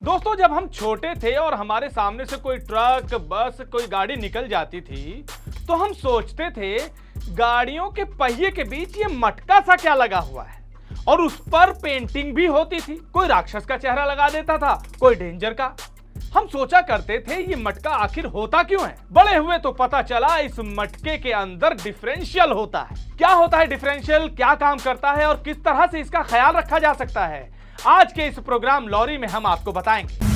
दोस्तों, जब हम छोटे थे और हमारे सामने से कोई ट्रक, बस, कोई गाड़ी निकल जाती थी तो हम सोचते थे गाड़ियों के पहिए के बीच ये मटका सा क्या लगा हुआ है। और उस पर पेंटिंग भी होती थी। कोई राक्षस का चेहरा लगा देता था, कोई डेंजर का। हम सोचा करते थे ये मटका आखिर होता क्यों है। बड़े हुए तो पता चला इस मटके के अंदर डिफरेंशियल होता है। क्या होता है डिफरेंशियल, क्या काम करता है और किस तरह से इसका ख्याल रखा जा सकता है, आज के इस प्रोग्राम लॉरी में हम आपको बताएंगे।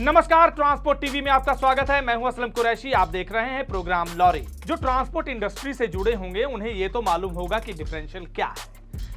नमस्कार, ट्रांसपोर्ट टीवी में आपका स्वागत है। मैं हूं असलम कुरैशी। आप देख रहे हैं प्रोग्राम लॉरी। जो ट्रांसपोर्ट इंडस्ट्री से जुड़े होंगे उन्हें यह तो मालूम होगा कि डिफरेंशियल क्या है।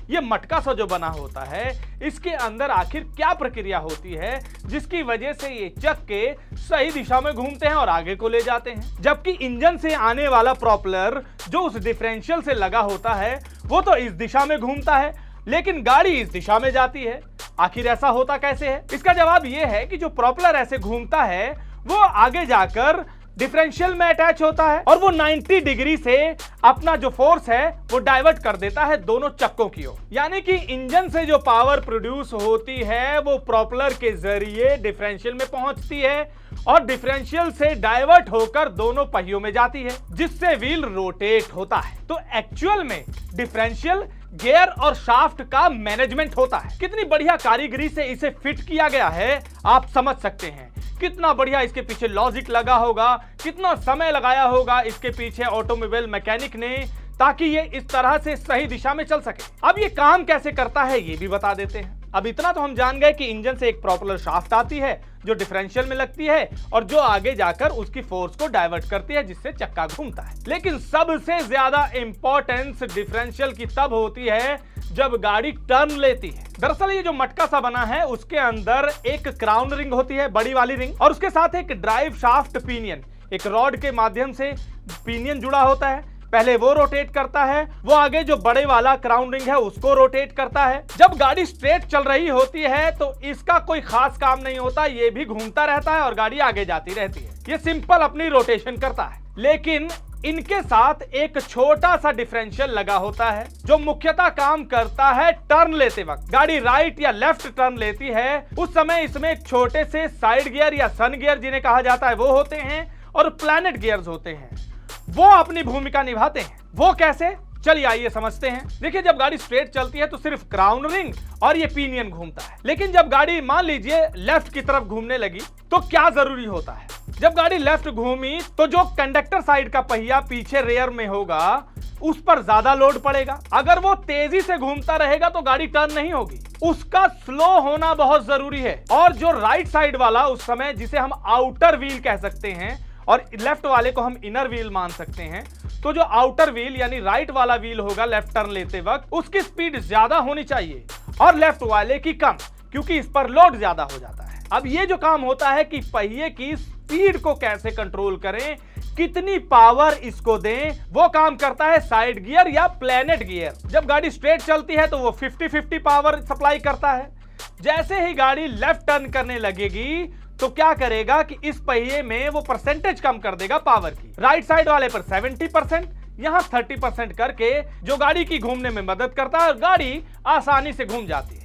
ये मटका सा जो बना होता है, इसके अंदर आखिर क्या प्रक्रिया होती है जिसकी वजह से ये चक्के सही दिशा में घूमते हैं और आगे को ले जाते हैं। जबकि इंजन से आने वाला प्रोपेलर जो उस डिफरेंशियल से लगा होता है वो तो इस दिशा में घूमता है, लेकिन गाड़ी इस दिशा में जाती है। आखिर ऐसा होता कैसे है? इसका जवाब यह है कि जो प्रोपेलर ऐसे घूमता है वो आगे जाकर डिफरेंशियल में अटैच होता है और वो 90 डिग्री से अपना जो फोर्स है वो डाइवर्ट कर देता है दोनों चक्कों की ओर। यानी कि इंजन से जो पावर प्रोड्यूस होती है वो प्रोपेलर के जरिए डिफरेंशियल में पहुंचती है और डिफरेंशियल से डाइवर्ट होकर दोनों पहियों में जाती है, जिससे व्हील रोटेट होता है। तो एक्चुअल में डिफरेंशियल गियर और शाफ्ट का मैनेजमेंट होता है। कितनी बढ़िया कारीगरी से इसे फिट किया गया है आप समझ सकते हैं। कितना बढ़िया इसके पीछे लॉजिक लगा होगा, कितना समय लगाया होगा इसके पीछे ऑटोमोबाइल मैकेनिक ने, ताकि ये इस तरह से सही दिशा में चल सके। अब ये काम कैसे करता है ये भी बता देते हैं। अब इतना तो हम जान गए कि इंजन से एक प्रोपेलर शाफ्ट आती है जो डिफरेंशियल में लगती है और जो आगे जाकर उसकी फोर्स को डाइवर्ट करती है, जिससे चक्का घूमता है। लेकिन सबसे ज्यादा इंपॉर्टेंस डिफरेंशियल की तब होती है जब गाड़ी टर्न लेती है। दरअसल ये जो मटका सा बना है उसके अंदर एक क्राउन रिंग होती है, बड़ी वाली रिंग, और उसके साथ एक ड्राइव शाफ्ट पिनियन, एक रॉड के माध्यम से पिनियन जुड़ा होता है। पहले वो रोटेट करता है, वो आगे जो बड़े वाला क्राउन रिंग है उसको रोटेट करता है। जब गाड़ी स्ट्रेट चल रही होती है तो इसका कोई खास काम नहीं होता, ये भी घूमता रहता है और गाड़ी आगे जाती रहती है। ये सिंपल अपनी रोटेशन करता है। लेकिन इनके साथ एक छोटा सा डिफरेंशियल लगा होता है जो मुख्यतः काम करता है टर्न लेते वक्त। गाड़ी राइट या लेफ्ट टर्न लेती है उस समय इसमें एक छोटे से साइड गियर या सन गियर जिन्हें कहा जाता है वो होते हैं और प्लैनेट गियर्स होते हैं। वो अपनी भूमिका निभाते हैं। वो कैसे, चलिए आइए समझते हैं। देखिए, जब गाड़ी स्ट्रेट चलती है तो सिर्फ क्राउन रिंग और ये पिनियन घूमता है। लेकिन जब गाड़ी मान लीजिए लेफ्ट की तरफ घूमने लगी तो क्या जरूरी होता है? जब गाड़ी लेफ्ट घूमी तो जो कंडक्टर साइड का पहिया पीछे रेयर में होगा उस पर ज्यादा लोड पड़ेगा। अगर वो तेजी से घूमता रहेगा तो गाड़ी टर्न नहीं होगी। उसका स्लो होना बहुत जरूरी है। और जो राइट साइड वाला उस समय जिसे हम आउटर व्हील कह सकते हैं और लेफ्ट वाले को हम इनर व्हील मान सकते हैं, तो जो आउटर व्हील यानी राइट वाला व्हील होगा लेफ्ट टर्न लेते वक्त उसकी स्पीड ज्यादा होनी चाहिए और लेफ्ट वाले की कम, क्योंकि इस पर लोड ज्यादा हो जाता है। अब ये जो काम होता है कि पहिए की स्पीड को कैसे कंट्रोल करें, कितनी पावर इसको दें, वो काम करता है साइड गियर या प्लैनेट गियर। जब गाड़ी स्ट्रेट चलती है तो वो 50-50 पावर सप्लाई करता है। जैसे ही गाड़ी लेफ्ट टर्न करने लगेगी तो क्या करेगा कि इस पहिए में वो परसेंटेज कम कर देगा पावर की। राइट साइड वाले पर 70%, यहां 30% करके जो गाड़ी की घूमने में मदद करता है और गाड़ी आसानी से घूम जाती है।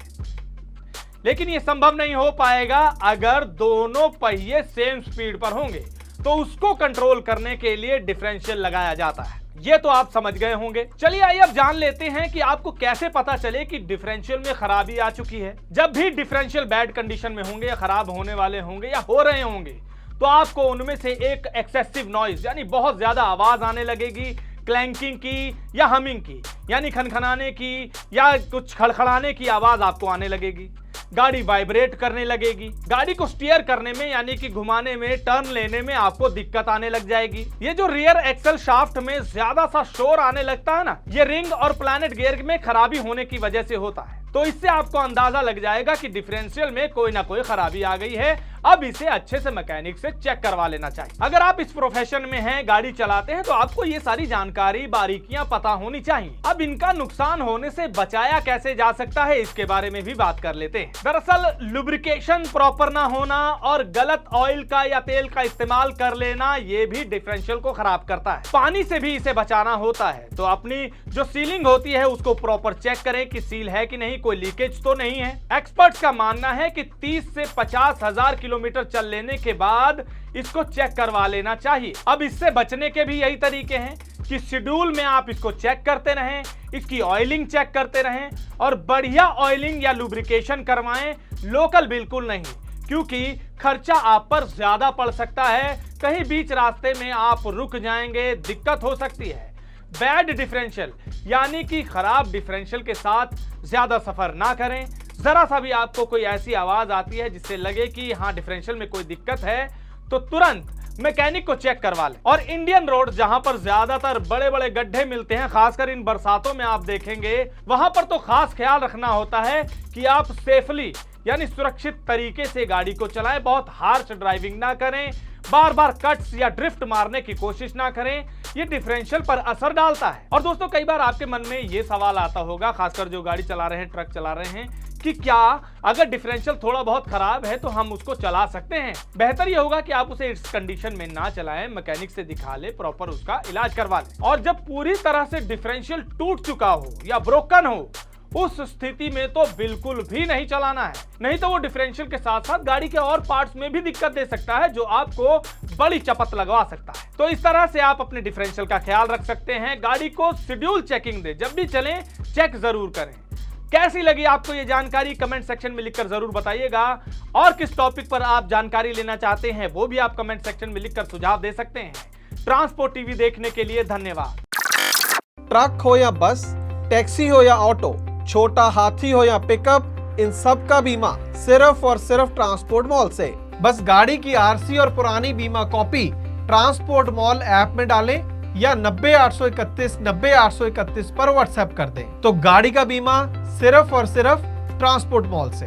लेकिन ये संभव नहीं हो पाएगा अगर दोनों पहिए सेम स्पीड पर होंगे, तो उसको कंट्रोल करने के लिए डिफरेंशियल लगाया जाता है। ये तो आप समझ गए होंगे। चलिए आइए अब जान लेते हैं कि आपको कैसे पता चले कि डिफरेंशियल में खराबी आ चुकी है। जब भी डिफरेंशियल बैड कंडीशन में होंगे या खराब होने वाले होंगे या हो रहे होंगे तो आपको उनमें से एक एक्सेसिव नॉइज यानी बहुत ज्यादा आवाज आने लगेगी, क्लैंकिंग की या हमिंग की यानी खनखनाने की या कुछ खड़खड़ाने की आवाज आपको आने लगेगी। गाड़ी वाइब्रेट करने लगेगी। गाड़ी को स्टीयर करने में यानी कि घुमाने में, टर्न लेने में आपको दिक्कत आने लग जाएगी। ये जो रियर एक्सल शाफ्ट में ज्यादा सा शोर आने लगता है ना, ये रिंग और प्लैनेट गियर में खराबी होने की वजह से होता है। तो इससे आपको अंदाजा लग जाएगा कि डिफरेंशियल में कोई ना कोई खराबी आ गई है। अब इसे अच्छे से मैकेनिक से चेक करवा लेना चाहिए। अगर आप इस प्रोफेशन में हैं, गाड़ी चलाते हैं, तो आपको ये सारी जानकारी, बारीकियां पता होनी चाहिए। अब इनका नुकसान होने से बचाया कैसे जा सकता है, इसके बारे में भी बात कर लेते हैं। दरअसल लुब्रिकेशन प्रॉपर ना होना और गलत ऑयल का या तेल का इस्तेमाल कर लेना, ये भी डिफरेंशियल को खराब करता है। पानी से भी इसे बचाना होता है, तो अपनी जो सीलिंग होती है उसको प्रॉपर चेक करें कि सील है कि नहीं, कोई लीकेज तो नहीं है। एक्सपर्ट्स का मानना है कि 30 से 50 हजार किलोमीटर चल लेने के बाद इसको चेक करवा लेना चाहिए। अब इससे बचने के भी यही तरीके हैं कि शेड्यूल में आप इसको चेक करते रहें, इसकी ऑयलिंग चेक करते रहें और बढ़िया ऑयलिंग या लुब्रिकेशन करवाएं, लोकल बिल्कुल नहीं, क्योंकि खर्चा आप पर ज्यादा पड़ सकता है। कहीं बीच रास्ते में आप रुक जाएंगे, दिक्कत हो सकती है। बैड डिफरेंशियल यानी कि खराब डिफरेंशियल के साथ ज्यादा सफर ना करें। जरा सा भी आपको कोई ऐसी आवाज आती है जिससे लगे कि हाँ डिफरेंशियल में कोई दिक्कत है, तो तुरंत मैकेनिक को चेक करवा लें। और इंडियन रोड जहां पर ज्यादातर बड़े बड़े गड्ढे मिलते हैं, खासकर इन बरसातों में आप देखेंगे, वहां पर तो खास ख्याल रखना होता है कि आप सेफली यानी सुरक्षित तरीके से गाड़ी को चलाएं, बहुत हार्श ड्राइविंग ना करें, बार बार कट्स या ड्रिफ्ट मारने की कोशिश ना करें, ये डिफरेंशियल पर असर डालता है। और दोस्तों कई बार आपके मन में ये सवाल आता होगा, खासकर जो गाड़ी चला रहे हैं, ट्रक चला रहे हैं, कि क्या अगर डिफरेंशियल थोड़ा बहुत खराब है तो हम उसको चला सकते हैं? बेहतर ये होगा कि आप उसे इस कंडीशन में ना चलाएं, मैकेनिक से दिखा ले, प्रॉपर उसका इलाज करवा लें। और जब पूरी तरह से डिफरेंशियल टूट चुका हो या ब्रोकन हो, उस स्थिति में तो बिल्कुल भी नहीं चलाना है, नहीं तो वो डिफरेंशियल के साथ साथ गाड़ी के और पार्ट्स में भी दिक्कत दे सकता है, जो आपको बड़ी चपत लगवा सकता है। तो इस तरह से आप अपने डिफरेंशियल का ख्याल रख सकते हैं। गाड़ी को शेड्यूल चेकिंग दे, जब भी चलें चेक जरूर करें। कैसी लगी आपको ये जानकारी, कमेंट सेक्शन में लिखकर जरूर बताइएगा। और किस टॉपिक पर आप जानकारी लेना चाहते हैं वो भी आप कमेंट सेक्शन में लिखकर सुझाव दे सकते हैं। ट्रांसपोर्ट टीवी देखने के लिए धन्यवाद। ट्रक हो या बस, टैक्सी हो या ऑटो, छोटा हाथी हो या पिकअप, इन सब का बीमा सिर्फ और सिर्फ ट्रांसपोर्ट मॉल से। बस गाड़ी की आरसी और पुरानी बीमा कॉपी ट्रांसपोर्ट मॉल ऐप में डालें या 90-831-90-831 पर व्हाट्सएप कर दें, तो गाड़ी का बीमा सिर्फ और सिर्फ ट्रांसपोर्ट मॉल से।